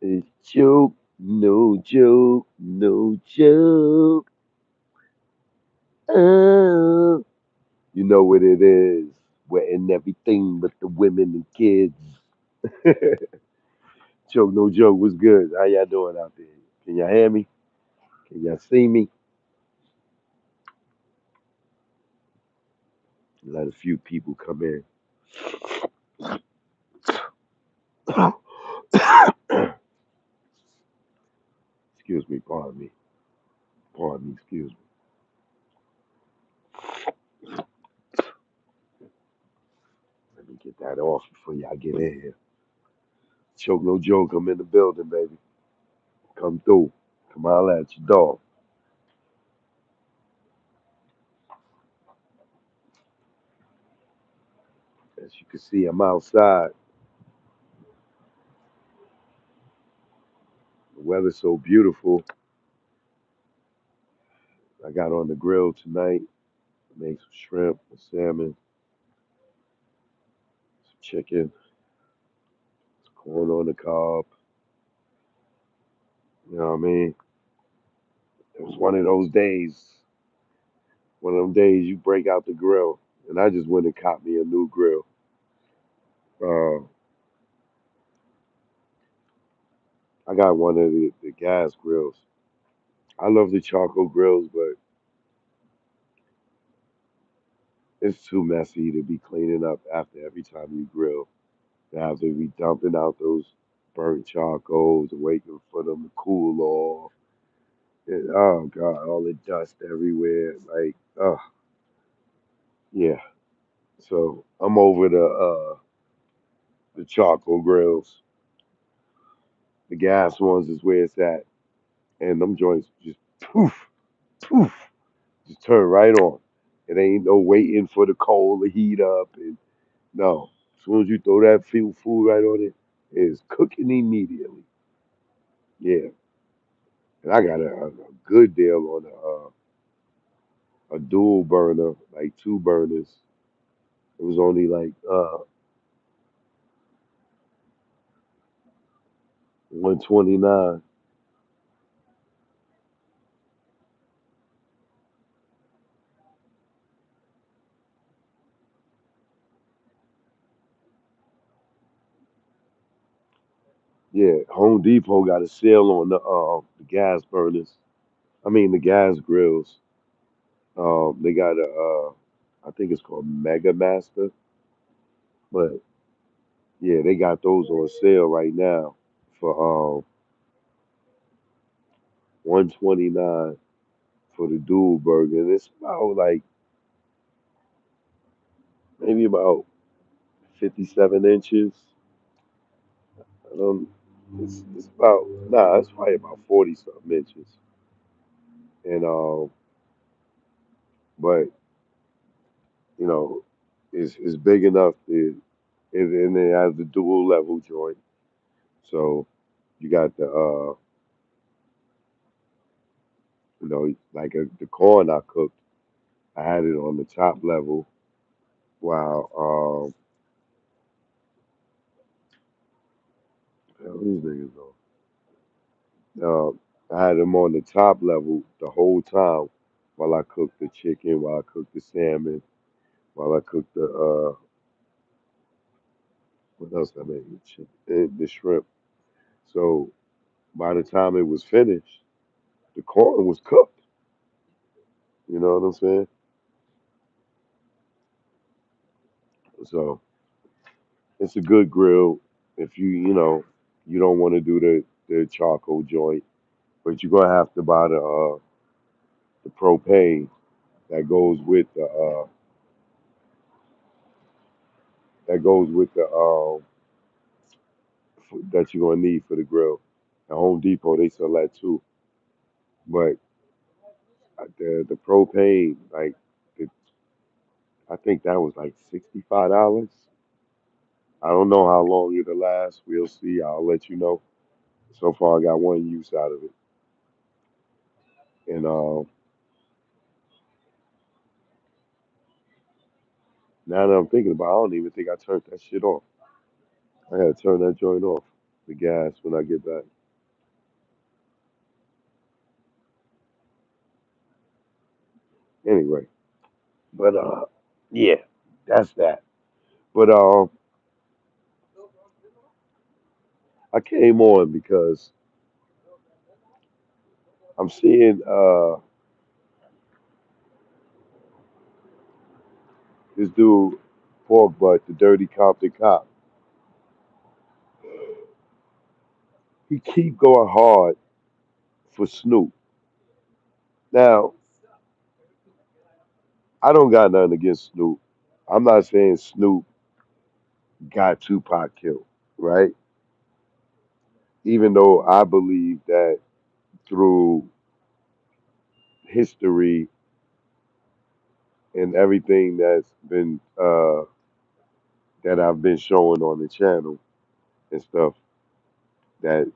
It's joke, no joke, no joke. Oh, you know what it is. We're in everything but the women and kids. Joke, no joke. What's good? How y'all doing out there? Can y'all hear me? Can y'all see me? Let a few people come in. Excuse me, pardon me. Pardon me, excuse me. Let me get that off before y'all get in here. Choke, no joke. I'm in the building, baby. Come through. Come holler at your dog. As you can see, I'm outside. The weather's so beautiful. I got on the grill tonight. Made some shrimp, some salmon, some chicken, some corn on the cob. You know what I mean? It was one of those days. One of them days you break out the grill. And I just went and caught me a new grill. Uh, I got one of the gas grills. I love the charcoal grills, but it's too messy to be cleaning up after every time you grill. To have to be dumping out those burnt charcoals and waiting for them to cool off. And, oh God, all the dust everywhere. Like, oh yeah. So I'm over the charcoal grills. The gas ones is where it's at. And them joints just poof, poof, just turn right on. It ain't no waiting for the coal to heat up and no. As soon as you throw that food right on it, it's cooking immediately. Yeah. And I got a good deal on a dual burner, like two burners. It was only like 129. Yeah, Home Depot got a sale on the gas burners. I mean the gas grills. They got I think it's called Mega Master, but yeah, they got those on sale right now for 129 for the dual burger. And it's about like maybe about 57 inches. Um, it's about nah, it's probably about 40 something inches. And but you know, it's big enough to and it has the dual level joint. So you got like the corn I cooked, I had it on the top level while hell, these niggas I had them on the top level the whole time while I cooked the chicken, while I cooked the salmon, while I cooked the what else I made? The shrimp. So by the time it was finished, the corn was cooked. You know what I'm saying? So it's a good grill if you don't want to do the charcoal joint, but you're gonna have to buy the propane that goes with the that you're gonna need for the grill. At Home Depot they sell that too, but the propane the, I think that was like $65. I don't know how long it'll last. We'll see. I'll let you know. So far, I got one use out of it, and now that I'm thinking about, it, I don't even think I turned that shit off. I had to turn that joint off. the gas when I get back. Anyway, but yeah, that's that. But I came on because I'm seeing this dude, Pork Butt, the dirty Compton cop. He keep going hard for Snoop. Now, I don't got nothing against Snoop. I'm not saying Snoop got Tupac killed, right? Even though I believe that through history and everything that's been that I've been showing on the channel and stuff, that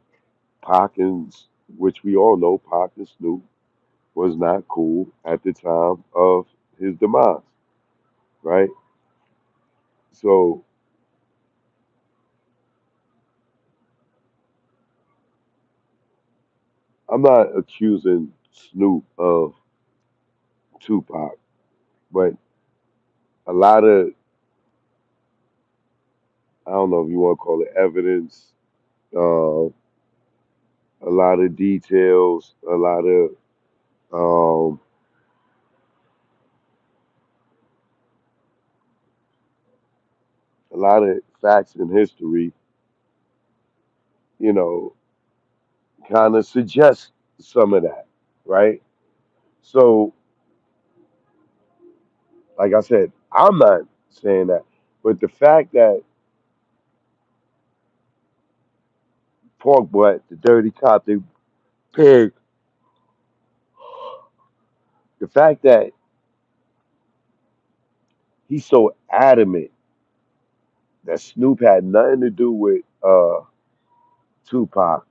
Pac and which we all know, Pac and Snoop was not cool at the time of his demise, right? So I'm not accusing Snoop of Tupac, but a lot of, I don't know if you want to call it evidence, uh, a lot of details, um, a lot of facts in history, you know, kind of suggest some of that, right? So, like I said, I'm not saying that, but the fact that Pork Butt, the dirty cop, the pig, the fact that he's so adamant that Snoop had nothing to do with Tupac,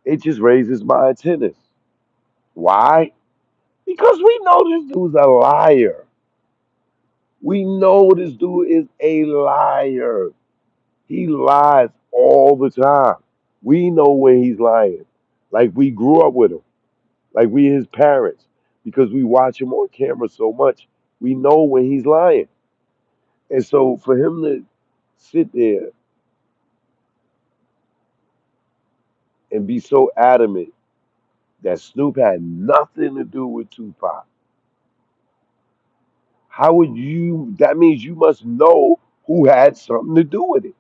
it just raises my antennas. Why? Because we know this dude's a liar. We know this dude is a liar. He lies all the time. We know when he's lying. Like we grew up with him. Like we his parents. Because we watch him on camera so much, we know when he's lying. And so for him to sit there and be so adamant that Snoop had nothing to do with Tupac, how would you? That means you must know who had something to do with it.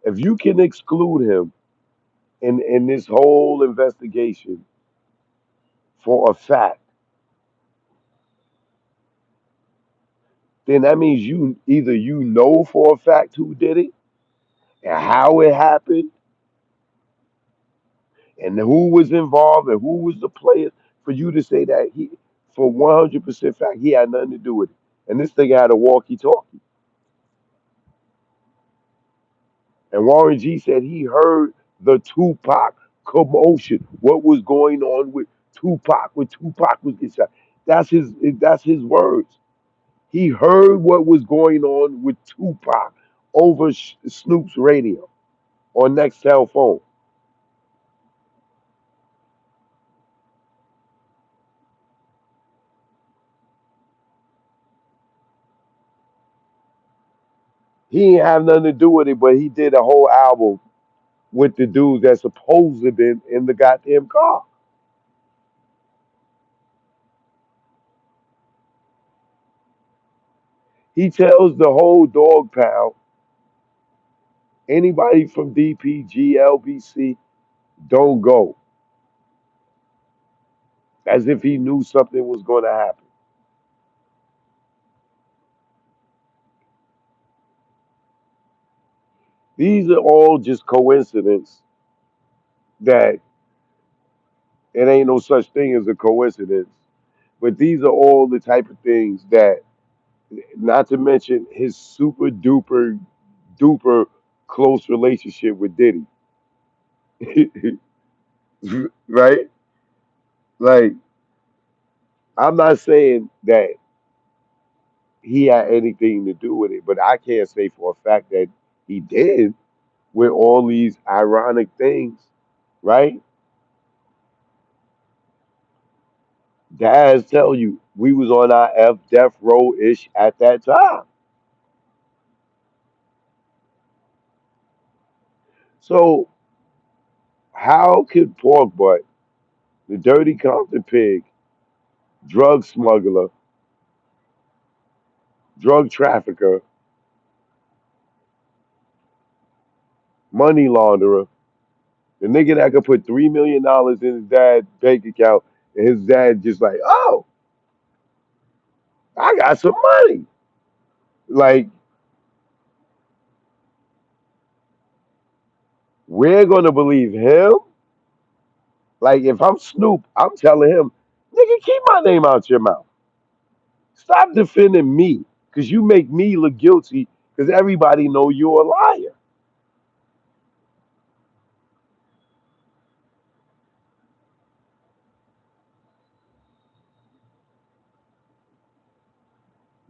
If you can exclude him in this whole investigation for a fact, then that means you either you know for a fact who did it and how it happened and who was involved and who was the player for you to say that he for 100% fact he had nothing to do with it. And this thing had a walkie-talkie. And Warren G said he heard the Tupac commotion. What was going on with Tupac when Tupac was getting shot? That's his words. He heard what was going on with Tupac over Snoop's radio or next cell phone. He ain't have nothing to do with it, but he did a whole album with the dude that's supposed to been in the goddamn car. He tells the whole dog pound, anybody from DPG, LBC, don't go, as if he knew something was going to happen. These are all just coincidence that it ain't no such thing as a coincidence. But these are all the type of things that, not to mention his super duper duper close relationship with Diddy, right? Like, I'm not saying that he had anything to do with it, but I can't say for a fact that he did. with all these ironic things, right? Dads tell you we was on our F death row ish at that time. So how could pork butt, the dirty Compton pig, drug smuggler, drug trafficker, money launderer, the nigga that could put $3 million in his dad's bank account, and his dad just like, oh, I got some money. Like, we're gonna believe him. Like, if I'm Snoop, I'm telling him, nigga, keep my name out your mouth. Stop defending me, cause you make me look guilty, cause everybody know you're a liar.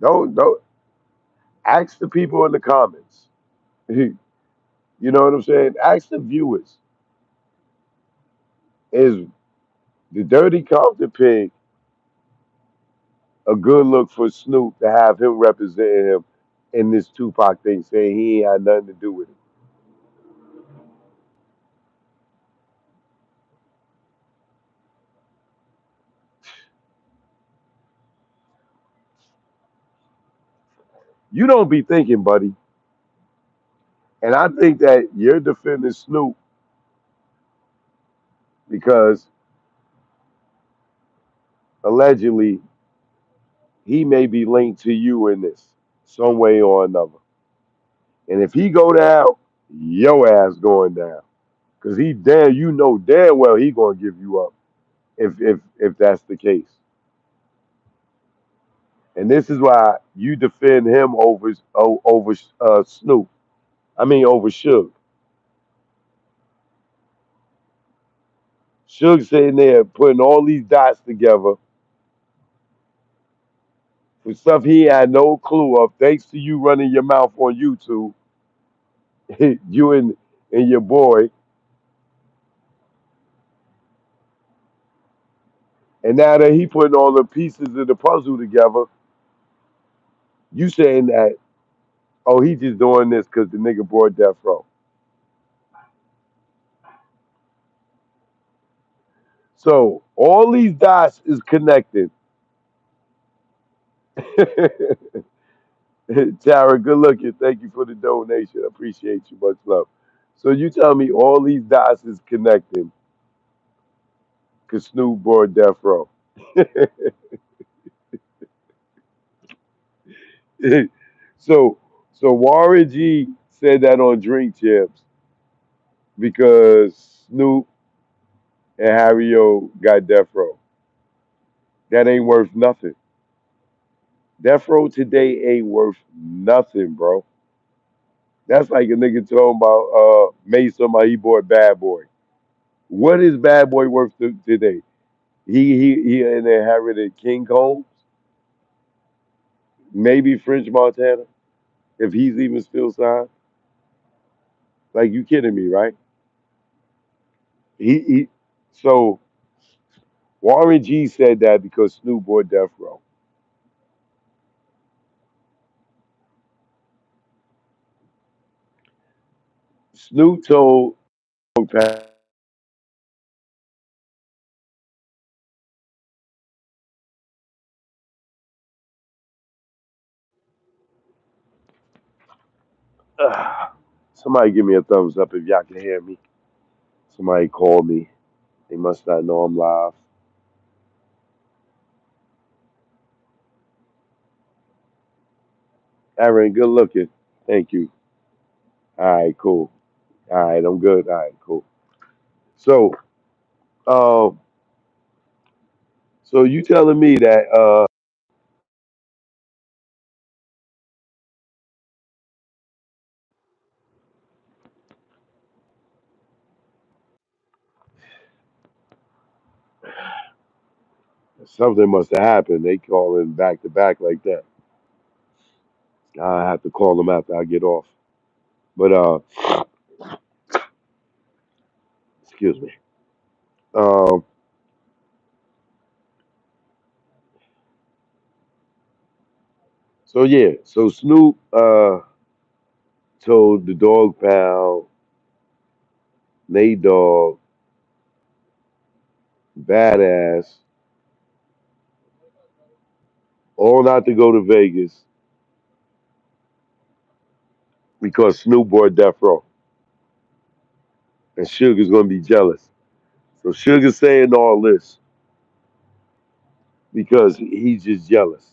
Don't ask the people in the comments. You know what I'm saying? Ask the viewers. Is the dirty Compton pig a good look for Snoop to have him representing him in this Tupac thing, saying he ain't had nothing to do with you don't be thinking, buddy. And I think that you're defending Snoop because allegedly he may be linked to you in this some way or another. And if he go down, your ass going down. Cause he damn you know damn well he gonna give you up if that's the case. And this is why you defend him over Snoop. I mean over Suge. Suge sitting there putting all these dots together for stuff he had no clue of, thanks to you running your mouth on YouTube, you and your boy. And now that he putting all the pieces of the puzzle together, you saying that, oh, he just doing this because the nigga brought Death Row. So all these dots is connected. Tara, good looking. Thank you for the donation. I appreciate you. Much love. So you tell me all these dots is connecting because Snoop brought Death Row. so so Warren G said that on Drink Champs because Snoop and Harry O got Death Row. That ain't worth nothing. Death Row today ain't worth nothing, bro. That's like a nigga talking about made somebody he bought Bad Boy. What is Bad Boy worth today? He inherited King Combs, maybe French Montana, if he's even still signed. Like you kidding me, right? He so Warren G said that because Snoop bought Death Row. Snoop told somebody give me a thumbs up if y'all can hear me. Somebody called me. They must not know I'm live. Aaron, good looking. Thank you. All right, cool. All right, I'm good. All right, cool. So, um, so you telling me that something must have happened? They calling back to back like that. I have to call them after I get off. But Excuse me. Um, so yeah, so Snoop told the dog pound, Nate Dogg, Badass, all not to go to Vegas because Snoop bought Death Row, and Sugar's gonna be jealous. So Sugar's saying all this because he's just jealous.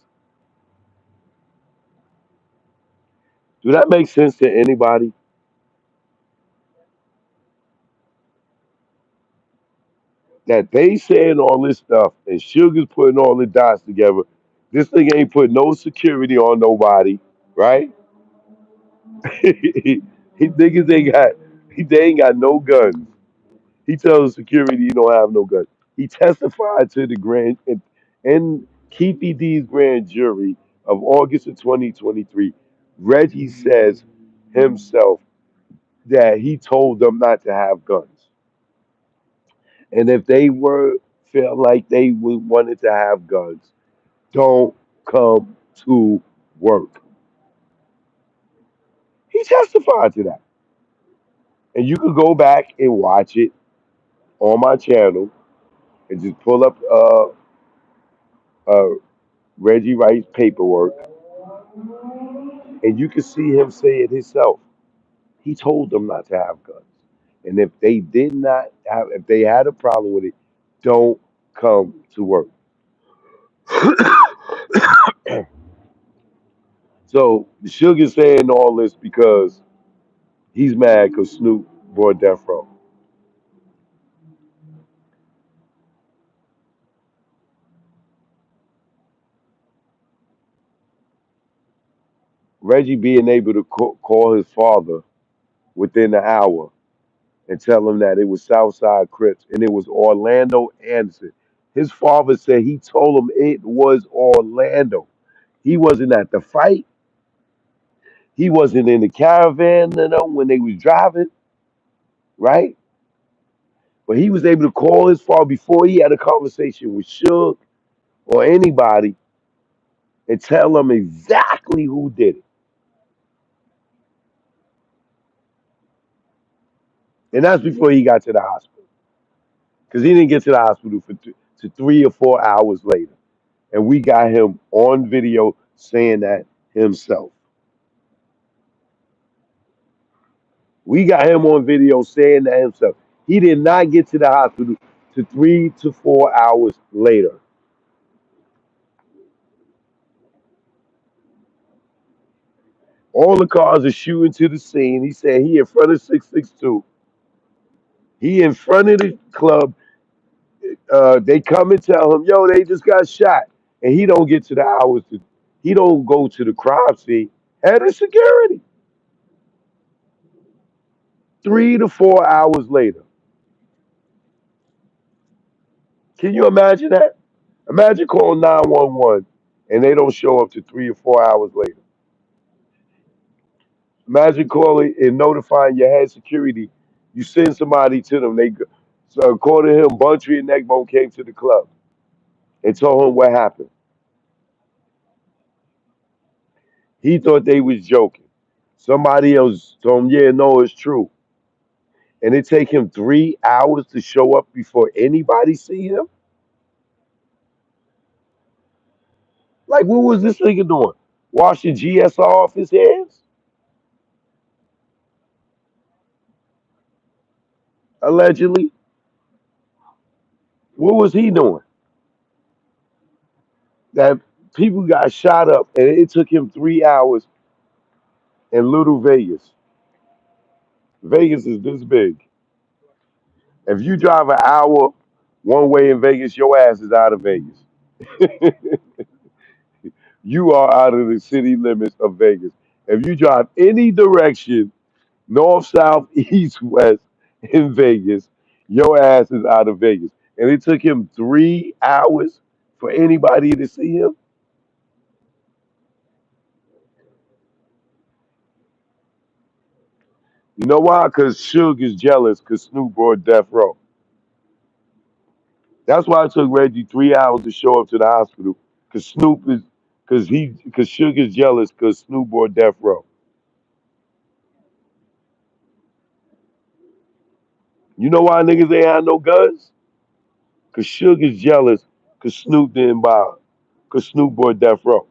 Do that make sense to anybody? That they saying all this stuff and Sugar's putting all the dots together. This thing ain't put no security on nobody, right? He niggas ain't got they ain't got no guns. He tells security he don't have no guns. He testified to the and Keefe D's grand jury of August of 2023. Reggie says himself that he told them not to have guns. And if they were felt like they wanted to have guns, don't come to work. He testified to that. And you can go back and watch it on my channel and just pull up uh, Reggie Wright's paperwork, and you can see him say it himself. He told them not to have guns. And if they did not have, if they had a problem with it, don't come to work. So Sugar's saying all this because he's mad because Snoop brought Death Row. Reggie being able to call his father within an hour and tell him that it was Southside Crips and it was Orlando Anderson. His father said he told him it was Orlando. He wasn't at the fight. He wasn't in the caravan, when they was driving, right? But he was able to call his father before he had a conversation with Suge or anybody and tell them exactly who did it. And that's before he got to the hospital. Because he didn't get to the hospital for to 3 or 4 hours later. And we got him on video saying that himself. We got him on video saying that himself. He did not get to the hospital to 3 to 4 hours later. All the cars are shooting to the scene. He said he in front of 662. He in front of the club. They come and tell him, yo, they just got shot. And he don't get to the hours. He don't go to the crime scene. Head of security. 3 to 4 hours later. Can you imagine that? Imagine calling 911 and they don't show up to 3 or 4 hours later. Imagine calling and notifying your head security. You send somebody to them. So according to him, Buntry and Neckbone came to the club and told him what happened. He thought they was joking. Somebody else told him, yeah, no, it's true. And it take him 3 hours to show up before anybody see him. Like, what was this nigga doing? Washing GSR off his hands? Allegedly. What was he doing? That people got shot up and it took him 3 hours in Little Vegas. Vegas is this big. If you drive an hour one way in Vegas, your ass is out of Vegas. You are out of the city limits of Vegas. If you drive any direction, north, south, east, west in Vegas, your ass is out of Vegas. And it took him 3 hours for anybody to see him. You know why? Because Suge is jealous because Snoop brought Death Row. That's why it took Reggie 3 hours to show up to the hospital. Because Snoop is, because Suge is jealous because Snoop brought Death Row. You know why niggas ain't had no guns? Because Suge is jealous because Snoop didn't buy it. Because Snoop brought Death Row.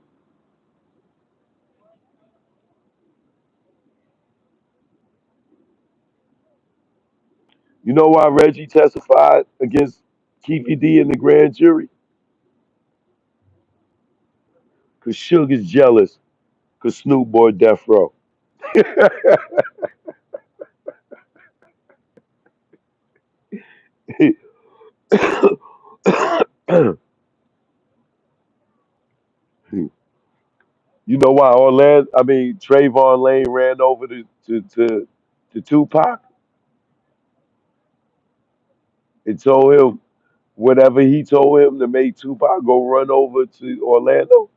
You know why Reggie testified against Keefy D in the grand jury? Because Suge is jealous because Snoop bought Death Row. You know why Trayvon Lane ran over to Tupac and told him whatever he told him to make Tupac go run over to Orlando?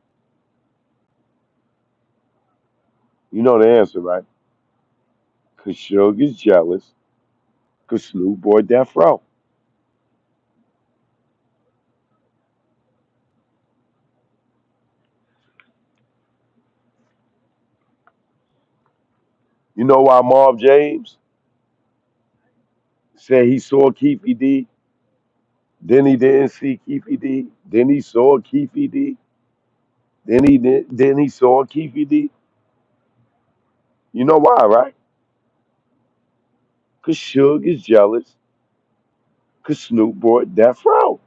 You know the answer, right? Because Suge is jealous because Snoop bought Death Row. You know why Marv James said he saw Keefy D, then he didn't see Keefy D, then he saw Keefy D, then he saw Keefy D? You know why, right? Because Suge is jealous because Snoop bought Death Row.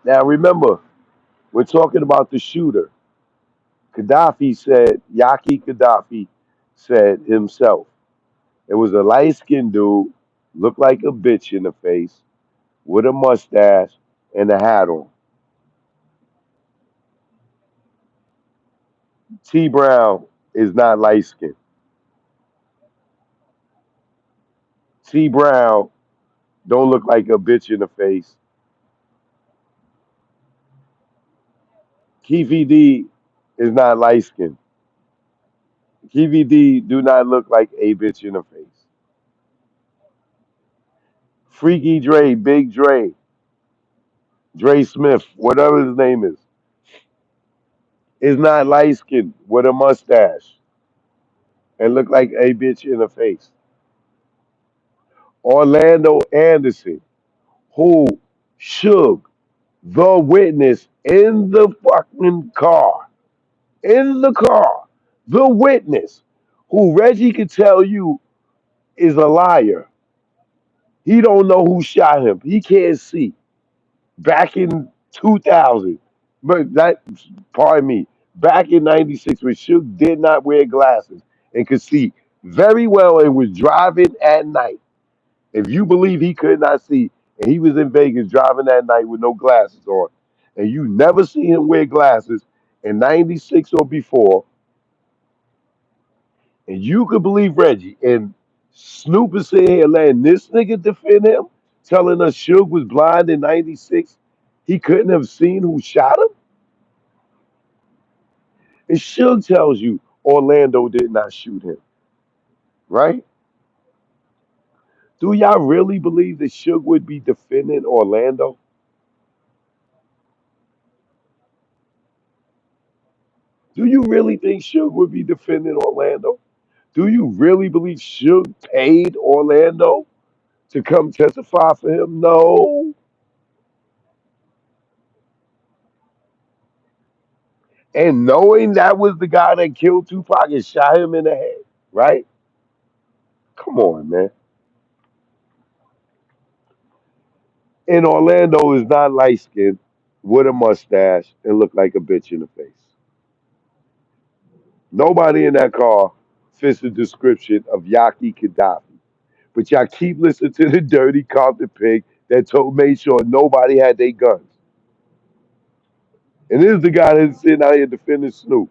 Now remember, we're talking about the shooter. Yaki Gaddafi said himself, it was a light skinned dude, looked like a bitch in the face, with a mustache and a hat on. T Brown is not light skinned. T Brown don't look like a bitch in the face. Keefe D is not light skinned. Keefe D do not look like a bitch in the face. Freaky Dre, Big Dre, Dre Smith, whatever his name is not light skinned with a mustache and look like a bitch in the face. Orlando Anderson, who shook the witness in the fucking car, in the car, the witness, who Reggie could tell you is a liar. He don't know who shot him. He can't see. Back in 2000, but that, pardon me, back in '96 when Suge did not wear glasses and could see very well and was driving at night. If you believe he could not see, and he was in Vegas driving that night with no glasses on, and you never see him wear glasses in '96 or before, and you could believe Reggie, and Snoop is sitting here letting this nigga defend him, telling us Suge was blind in '96, he couldn't have seen who shot him, and Suge tells you Orlando did not shoot him, right? Do y'all really believe that Suge would be defending Orlando? Do you really think Suge would be defending Orlando? Do you really believe Suge paid Orlando to come testify for him? No. And knowing that was the guy that killed Tupac and shot him in the head, right? Come on, man. And Orlando is not light skinned with a mustache and look like a bitch in the face. Nobody in that car fits the description of Yaki Gaddafi. But y'all keep listening to the dirty Compton pig that made sure nobody had their guns. And this is the guy that's sitting out here defending Snoop.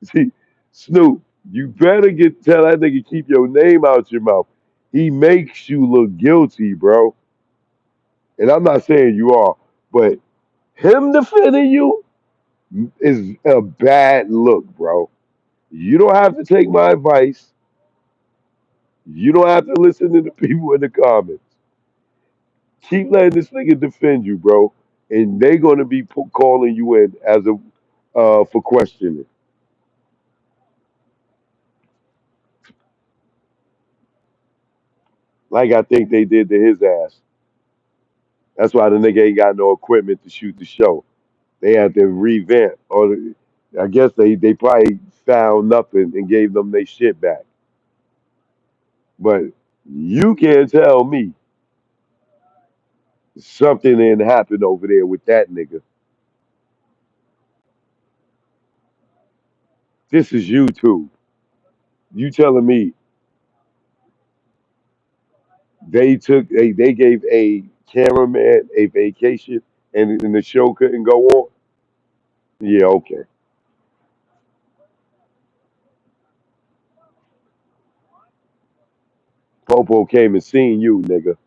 See, Snoop, you better tell that nigga keep your name out your mouth. He makes you look guilty, bro. And I'm not saying you are, but him defending you is a bad look, bro. You don't have to take my advice. You don't have to listen to the people in the comments. Keep letting this nigga defend you, bro, and they gonna be calling you in as a for questioning, like I think they did to his ass. That's why the nigga ain't got no equipment to shoot the show. They had to revamp, or I guess they probably found nothing and gave them their shit back. But you can't tell me something didn't happen over there with that nigga. This is YouTube. You telling me they gave a cameraman a vacation and the show couldn't go on? Yeah, okay. Popo came and seen you, nigga.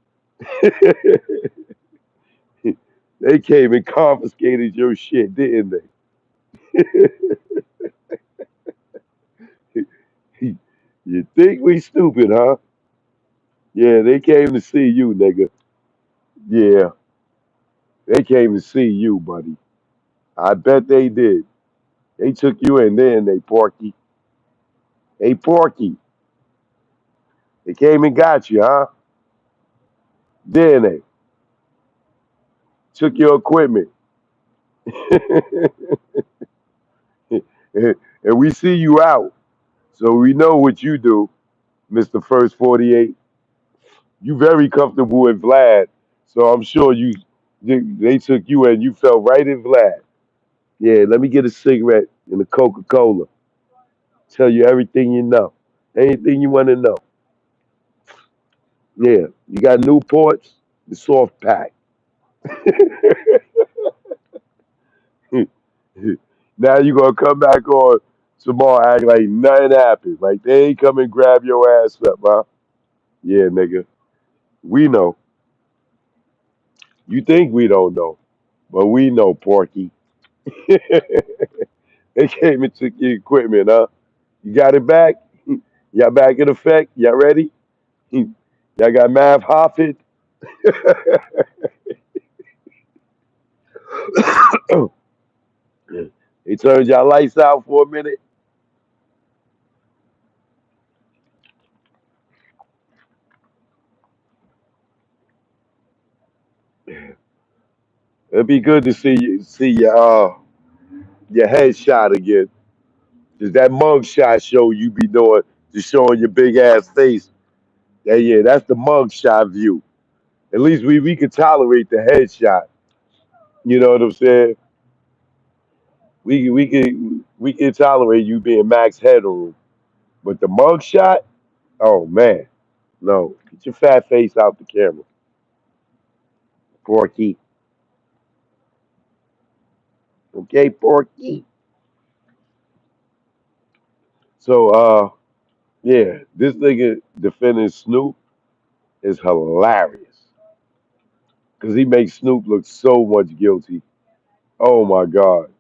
They came and confiscated your shit, didn't they? You think we stupid, huh? Yeah, they came to see you, nigga. Yeah, they came to see you, buddy. I bet they did. They took you in there and they Porky. Hey, Porky. They came and got you, huh? Didn't they? Took your equipment. And we see you out. So we know what you do, Mr. First 48. You very comfortable with Vlad. So I'm sure they took you and you fell right in Vlad. Yeah, let me get a cigarette and a Coca-Cola. Tell you everything you know. Anything you want to know. Yeah, you got Newports, the soft pack. Now you gonna come back on tomorrow act like nothing happened. Like they ain't come and grab your ass up, huh? Yeah, nigga. We know. You think we don't know, but we know, Porky. They came and took your equipment, huh? You got it back? Y'all back in effect? Y'all ready? Y'all got Mav Hoffit? They turned y'all lights out for a minute. It'd be good to see your headshot again. Just that mug shot show you be doing, just showing your big ass face. Yeah, that's the mug shot view. At least we could tolerate the headshot. You know what I'm saying? We could tolerate you being max headroom. But the mug shot, oh man, no. Get your fat face out the camera. Porky. Okay, Porky. So yeah, this nigga defending Snoop is hilarious. Cause he makes Snoop look so much guilty. Oh my God.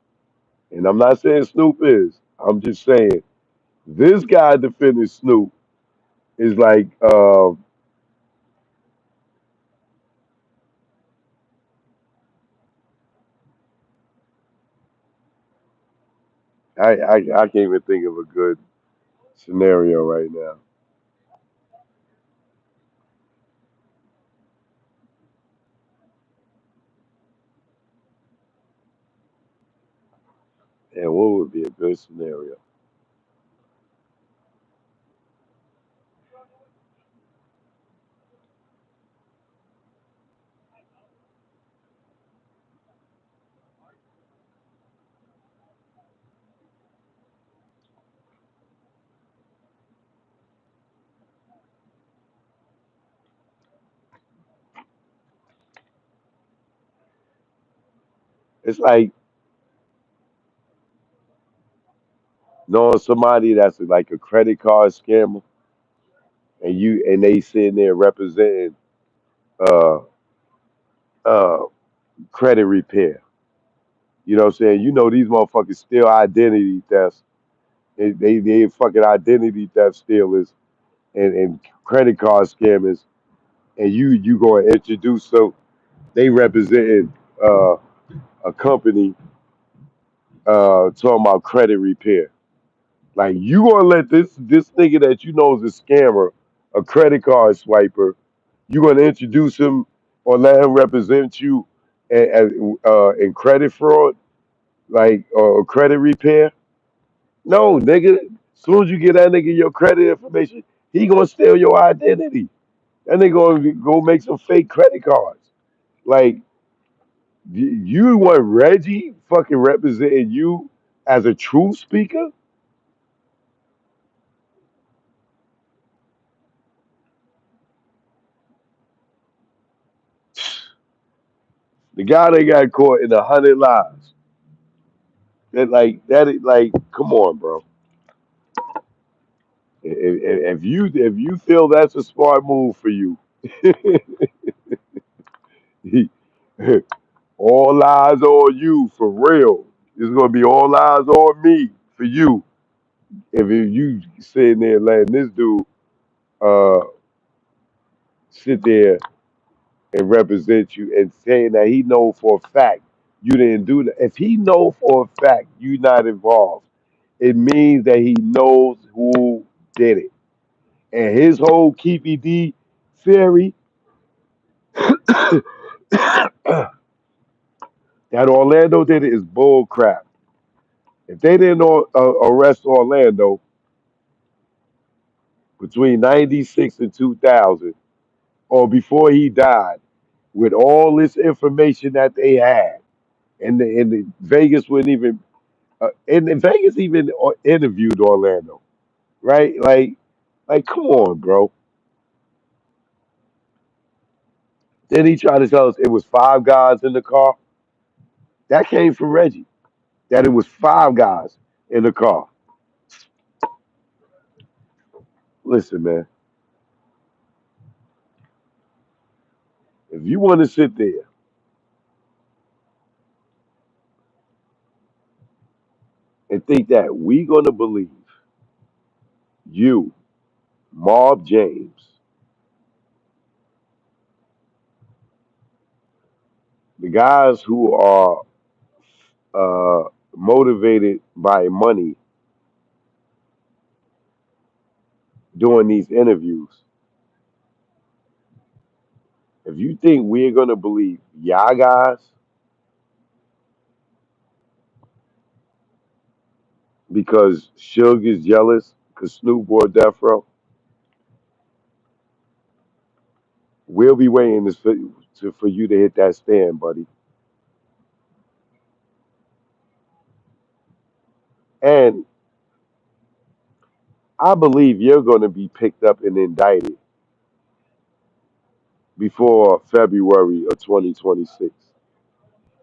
And I'm not saying Snoop is. I'm just saying this guy defending Snoop is like I can't even think of a good scenario right now. And what would be a good scenario? It's like knowing somebody that's like a credit card scammer. and they sitting there representing uh uh credit repair. You know what I'm saying? You know these motherfuckers steal identity thefts. They fucking identity theft stealers and credit card scammers, and you go and introduce them. They representing uh, a company talking about credit repair. Like you gonna let this nigga that you know is a scammer, a credit card swiper, you gonna introduce him or let him represent you in credit fraud, like credit repair? No, nigga. As soon as you get that nigga your credit information, he gonna steal your identity. And they gonna go make some fake credit cards. Like you want Reggie fucking representing you as a true speaker? The guy that got caught in 100 lies. Like, come on, bro. If you feel that's a smart move for you, all eyes on you for real. It's gonna be all eyes on me for you. If you sitting there letting this dude uh sit there and represent you and saying that he know for a fact you didn't do that. If he know for a fact you not involved, it means that he knows who did it. And his whole Keepy D theory that Orlando did it is bull crap. If they didn't arrest Orlando between 96 and 2000 or before he died with all this information that they had, and the Vegas wouldn't even, and Vegas even interviewed Orlando, right? Like, come on, bro. Then he tried to tell us it was five guys in the car. That came from Reggie. That it was five guys in the car. Listen, man. If you want to sit there and think that we gonna believe you, Mob James, the guys who are motivated by money doing these interviews, if you think we're gonna believe y'all guys because Suge is jealous because Snoop bought Death Row, we'll be waiting for you to hit that stand, buddy. And I believe you're gonna be picked up and indicted before February of 2026.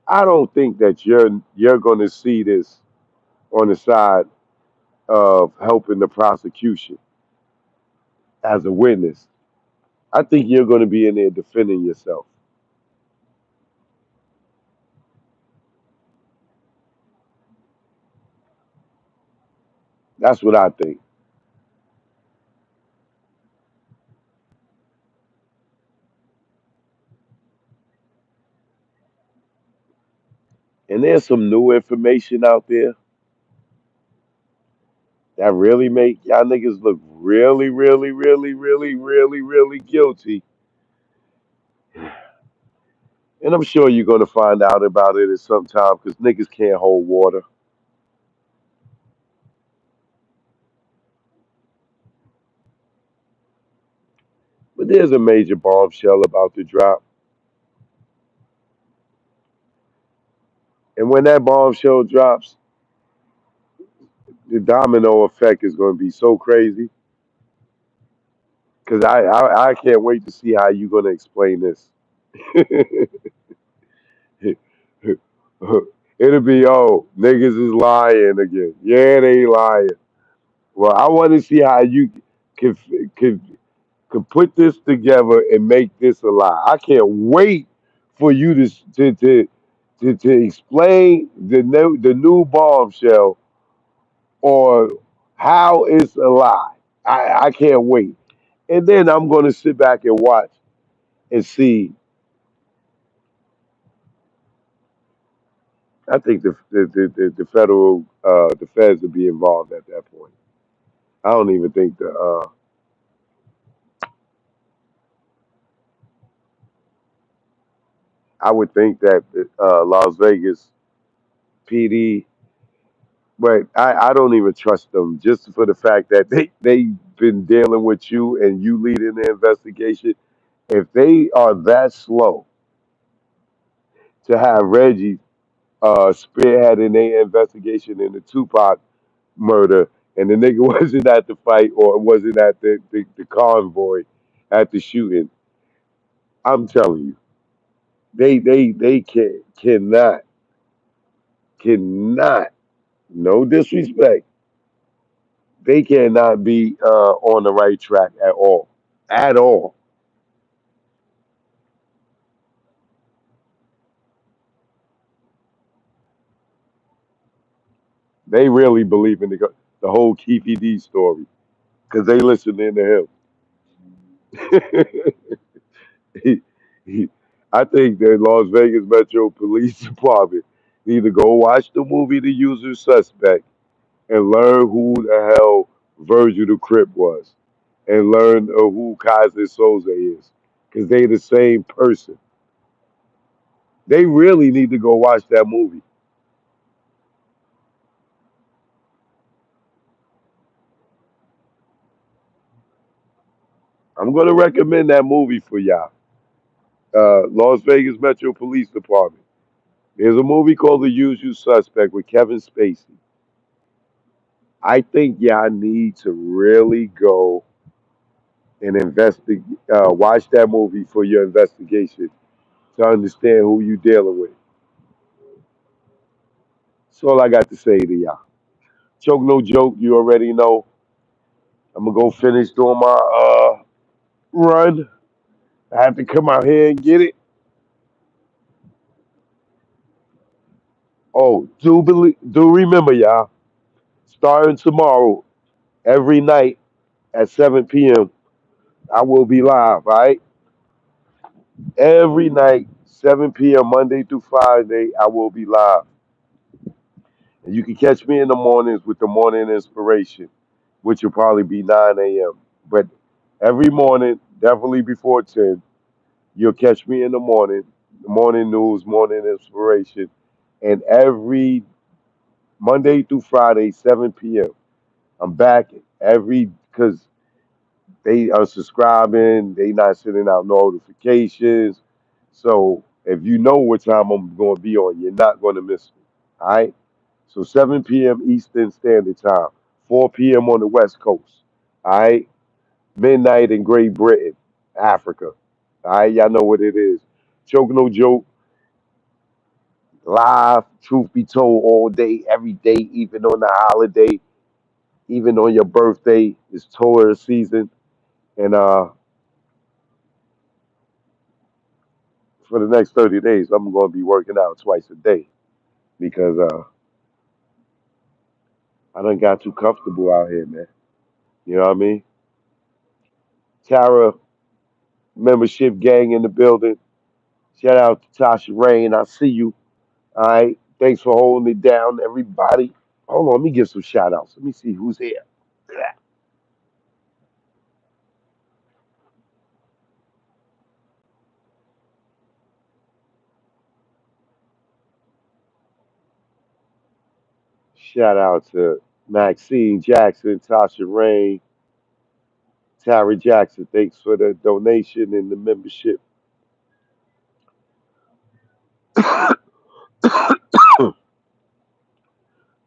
I don't think that you're going to see this on the side of helping the prosecution as a witness. I think you're going to be in there defending yourself. That's what I think. And there's some new information out there that really make y'all niggas look really, really, really, really, really, really guilty. And I'm sure you're going to find out about it at some time because niggas can't hold water. But there's a major bombshell about to drop. And when that bombshell drops, the domino effect is going to be so crazy because I can't wait to see how you're going to explain this. It'll be, oh, niggas is lying again. Yeah, they lying. Well, I want to see how you can. to put this together and make this a lie. I can't wait for you to explain the new bombshell or how it's a lie. I can't wait. And then I'm going to sit back and watch and see. I think the federal the feds would be involved at that point. I don't even think the I would think that the Las Vegas PD, but I don't even trust them just for the fact that they've been dealing with you and you leading the investigation. If they are that slow to have Reggie spearheading their investigation in the Tupac murder, and the nigga wasn't at the fight or wasn't at the convoy at the shooting, I'm telling you, they cannot, no disrespect, they cannot be on the right track at all. They really believe in the whole Keefy D story because they listening to him. he, he, I think the Las Vegas Metro Police Department need to go watch the movie The Usual Suspect and learn who the hell Virgil the Crip was and learn who Kaiser Soze is because they the same person. They really need to go watch that movie. I'm going to recommend that movie for y'all. Las Vegas Metro Police Department. There's a movie called The Usual Suspect with Kevin Spacey. I think y'all need to really go and watch that movie for your investigation to understand who you dealing with. That's all I got to say to y'all. Joke no joke, you already know. I'm gonna go finish doing my run. I have to come out here and get it. Oh, do remember y'all, starting tomorrow, every night at 7 p.m. I will be live, all right? Every night, 7 p.m. Monday through Friday, I will be live. And you can catch me in the mornings with the morning inspiration, which will probably be 9 a.m. But every morning, definitely before 10, you'll catch me in the morning news, morning inspiration. And every Monday through Friday, 7 p.m., I'm back because they are subscribing, they not sending out notifications. So if you know what time I'm going to be on, you're not going to miss me. All right? So 7 p.m. Eastern Standard Time, 4 p.m. on the West Coast. All right? Midnight in Great Britain, Africa. All right? Y'all know what it is. Choke no joke, live, truth be told, all day, every day, even on the holiday, even on your birthday. It's tour season. And for the next 30 days, I'm going to be working out twice a day because I done got too comfortable out here, man. You know what I mean? Tara membership gang in the building. Shout out to Tasha Rain. I see you. All right. Thanks for holding it down, everybody. Hold on, let me give some shout outs. Let me see who's here. Shout out to Maxine Jackson, Tasha Rain, Tara Jackson. Thanks for the donation and the membership.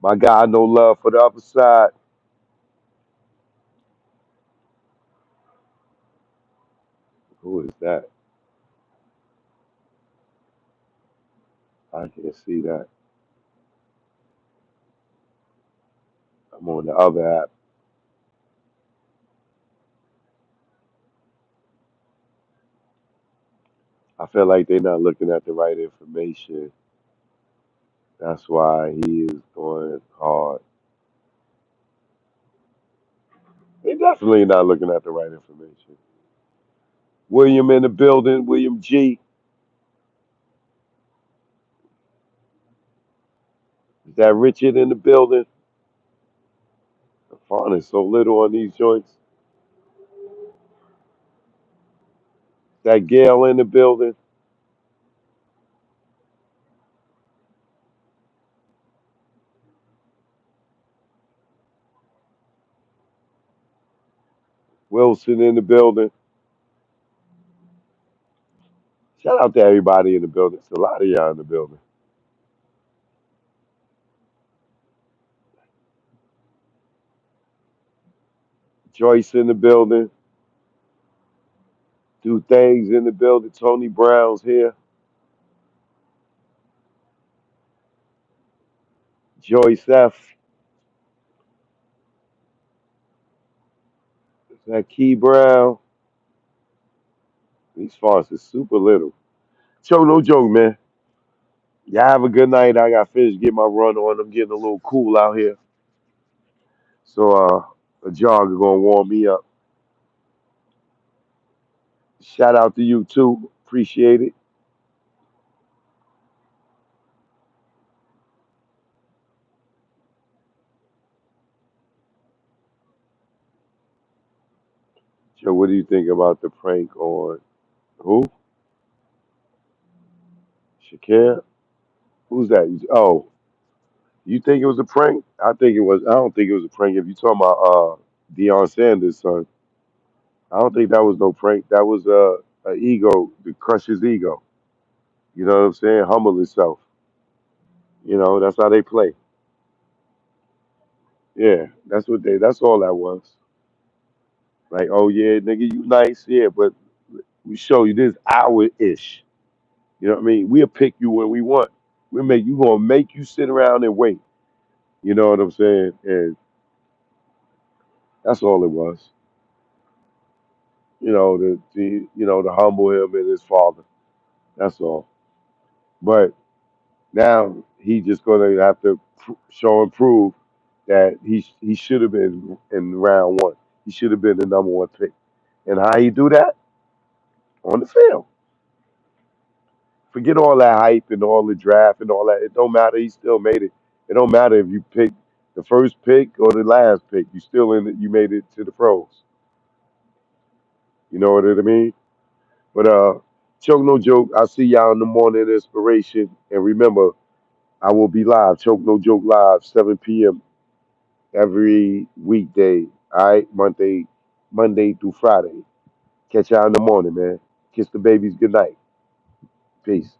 My guy, no love for the other side. Who is that? I can't see that. I'm on the other app. I feel like they're not looking at the right information. That's why he is going hard. They definitely not looking at the right information. William in the building. William G. Is that Richard in the building? The font is so little on these joints. Is that Gail in the building? Wilson in the building. Shout out to everybody in the building. It's a lot of y'all in the building. Joyce in the building. Do things in the building. Tony Brown's here. Joyce F. Is that Key Brown? These fonts is super little. Show no joke, man. Y'all have a good night. I got finished get my run on. I'm getting a little cool out here. So a jogger gonna warm me up. Shout out to you too. Appreciate it. Joe, what do you think about the prank on who? Shakira? Who's that? Oh, you think it was a prank? I think it was. I don't think it was a prank. If you talking about Deion Sanders' son, I don't think that was no prank. That was a ego to crush his ego. You know what I'm saying? Humble himself. You know that's how they play. Yeah, that's what they. That's all that was. Like, oh yeah, nigga, you nice, yeah, but we show you this hour ish. You know what I mean? We'll pick you when we want. We make you gonna make you sit around and wait. You know what I'm saying? And that's all it was. You know, to humble him and his father. That's all. But now he just gonna have to show and prove that he should have been in round one. He should have been the number one pick. And how he do that? On the field. Forget all that hype and all the draft and all that. It don't matter. He still made it. It don't matter if you pick the first pick or the last pick. You still in it. You made it to the pros. You know what I mean? But choke no joke. I'll see y'all in the morning inspiration. And remember, I will be live. Choke no joke live, 7 p.m. every weekday. All right, Monday through Friday. Catch y'all in the morning, man. Kiss the babies. Good night. Peace.